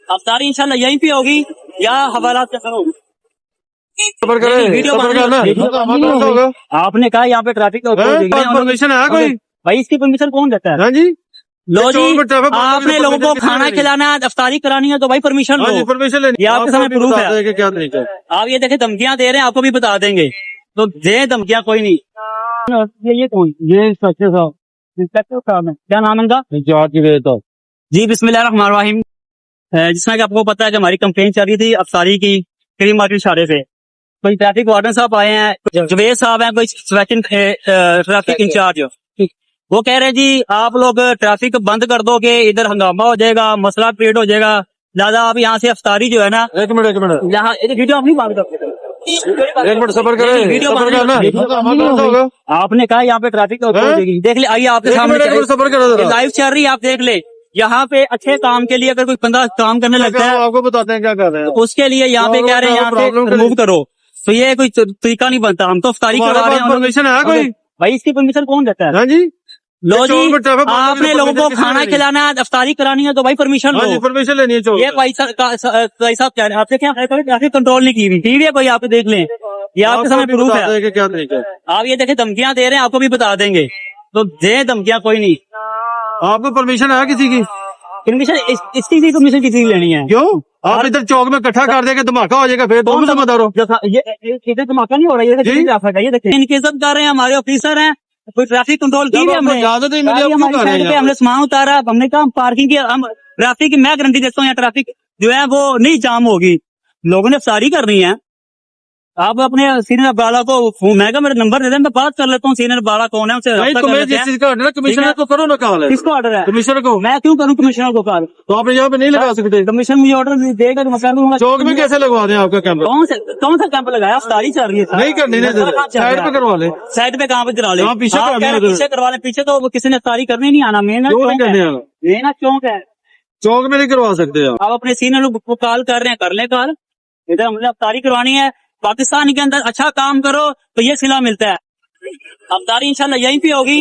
अफ्तारी इंशाल्लाह यहीं पे होगी या हवालात के करो। सबर करें, वीडियो सबर बनानी करना वीडियो बनानी कैसा होगा? आपने कहा यहाँ पे ट्रैफिक परमिशन है कोई? भाई इसकी परमिशन कौन देता है? हाँ जी, लो जी, चौक में traffic बंद आपने करके लोगों को permission खाना किसने खिलाना है, अफ्तारी करानी है तो भाई परमिशन हाँ जी, लो। परमिशन लेनी ये आपके सामने प्रूफ है। कि क्या तरीका है। आप ये देखे धमकियां दे रहे हैं, आपको भी बता देंगे तो दे धमकियां, कोई नहीं। ये कौन? ये इंस्पेक्टर साहब, इंस्पेक्टर साहब है, क्या नाम है इनका? तो जी बिस्मिल्लाहिर्रहमानिर्रहीम। जिसमें कि आपको पता है कि हमारी कंप्लेन चल रही थी अफ्तारी की करीम मार्केट इशारे से। कोई ट्रैफिक वार्डन साहब आए हैं, जवेद साहब हैं, कोई ट्रैफिक इंचार्ज, वो कह रहे हैं जी आप लोग ट्रैफिक बंद कर दो कि इधर हंगामा हो जाएगा, मसला क्रिएट हो जाएगा, लिहाजा आप यहाँ से अफ्तारी जो है ना, एक मिनट यहाँ वीडियो आप नहीं बात करते। एक मिनट सबर करें, वीडियो सबर बनानी करना कैसा होगा? आपने कहा यहाँ पे ट्रैफिक देख ले, आइए आपके एक सामने मिनट सबर करो जरा। लाइव चल रही है, आप देख ले। यहाँ पे अच्छे काम के लिए अगर कोई बंदा काम करने लगता है आपको बताते हैं क्या कर रहे हैं। तो उसके लिए यहाँ पे कह रहे हैं यहाँ से प्रॉब्लम रिमूव करो, तो ये कोई तरीका नहीं बनता। हम तो अफ्तारी करवा रहे हैं, परमिशन है कोई? भाई इसकी परमिशन कौन देता है? हाँ जी, लो चौक जी, में traffic बंद आपने करके लोगों को permission खाना किसने खिलाना है, अफ्तारी करानी है तो भाई परमिशन हाँ जी, लो। परमिशन लेनी है चौक ये भाई साहब कह रहे हैं आपसे क्या ट्रैफिक कंट्रोल नहीं की हुई, ठीक है कोई आप देख लें, ये आपके सामने प्रूफ है। कि क्या तरीका है। आप ये देखे धमकियां दे रहे हैं, आपको भी बता देंगे तो दे धमकियां, कोई नहीं। आपको परमिशन है किसी की? परमिशन इसकी परमिशन किसी की लेनी है? क्यों? आप इधर चौक में इकट्ठा कर देंगे, धमाका हो जाएगा, फिर तुम जिम्मेदार हो। ये इधर धमाका नहीं हो रहा है, ये ट्रैफिक है, ये देखिए इनकी इज्जत कर रहे हैं, हमारे ऑफिसर हैं, कोई ट्रैफिक कंट्रोल की है हमने, इजाजत ही मिली, गाड़ी अब क्यों हमारी कर रहे हैं साइड पे, यहाँ हमने सामान उतारा, हमने कहा पार्किंग की, हम ट्रैफिक की मैं गारंटी देता हूँ यहाँ ट्रैफिक जो है वो नहीं जाम होगी। लोगों ने अफ्तारी करनी है। आप अपने सीनियर बाला को मैं क्या मेरा नंबर दे दें, मैं बात कर लेता हूँ सीनियर बाला कौन है, उनसे नहीं, रब्ता कर तुम्हें लेते जिस हैं। चीज का ऑर्डर है कमिश्नर को करो ना, कहा है किसको ऑर्डर है? कमिश्नर को। मैं क्यों करूँ कमिश्नर को कॉल? तो आप यहाँ पे नहीं लगा सकते? कमीशन मुझे ऑर्डर देगा तो मैं कर दूंगा। चौक में कैसे लगवा दें आपका कैंप? कौन सा कैंप लगाया? अफ्तारी चल रही है नहीं करनी, नहीं साइड पे करवा ले। साइड पे कहाँ पे करा ले? यहाँ पीछे आप करवा कह रहे दो। पीछे करवा ले, पीछे तो वो किसी ने अफ्तारी करनी नहीं आना, मेन क्यों नहीं चौक करने है, आना? मेन चौक है। चौक में नहीं करवा सकते आप। आप अपने सीनियर को कॉल कर रहे हैं, कर ले कॉल, इधर हमने अफ्तारी करवानी है। पाकिस्तान के अंदर अच्छा काम करो तो ये सिला मिलता है। अफ्तारी इंशाल्लाह यहीं पे होगी